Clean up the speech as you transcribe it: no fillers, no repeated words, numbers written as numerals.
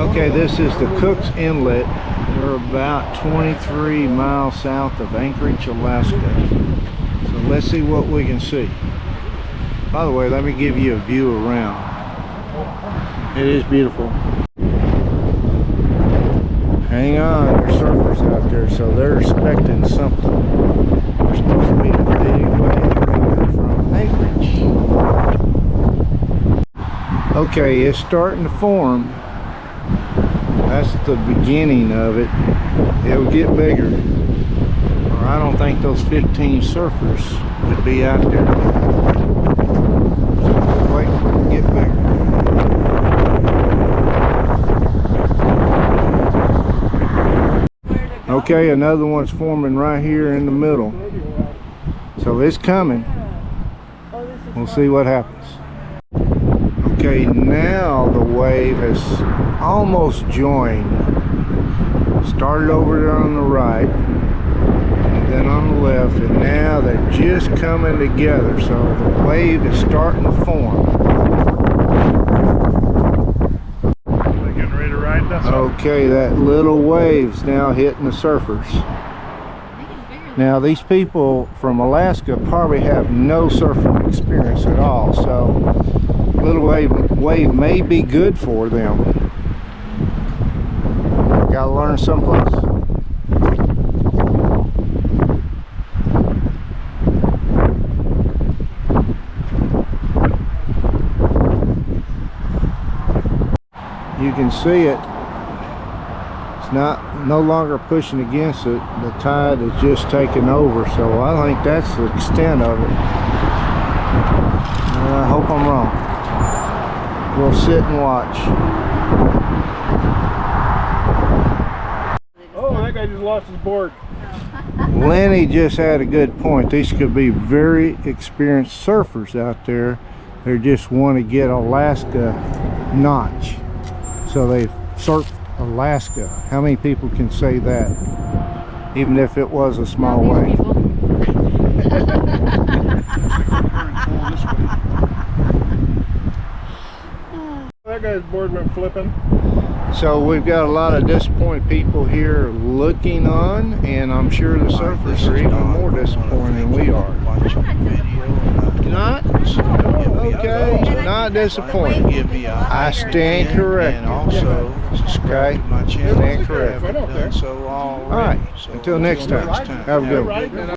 Okay, this is the Cook's Inlet. We're about 23 miles south of Anchorage, Alaska. So let's see what we can see. By the way, let me give you a view around. It is beautiful. Hang on, there's surfers out there, so they're expecting something. There's supposed to be a big wave coming from Anchorage. Okay, it's starting to form. That's the beginning of it. It'll get bigger. Or I don't think those 15 surfers would be out there. So we'll wait for it to get bigger. Okay, another one's forming right here in the middle. So it's coming. We'll see what happens. Okay, now the wave has almost joined. Started over there on the right, and then on the left, and now they're just coming together. So the wave is starting to form. They're getting ready to ride that surfer. Okay, that little wave's now hitting the surfers. Now these people from Alaska probably have no surfing experience at all, so little wave may be good for them. Gotta learn someplace. You can see it. It's no longer pushing against it. The tide is just taking over, so I think that's the extent of it. I hope I'm wrong. We'll sit and watch. Oh, that guy just lost his board. Lenny just had a good point. These could be very experienced surfers out there. They just want to get Alaska notch. So they've surfed Alaska. How many people can say that? Even if it was a small wave. That guy's board went flipping. So we've got a lot of disappointed people here looking on, and I'm sure the surfers are even more disappointed than we are. Not? Okay, not disappointed. I stand corrected. Okay, stand corrected. Alright, until next time. Have a good one.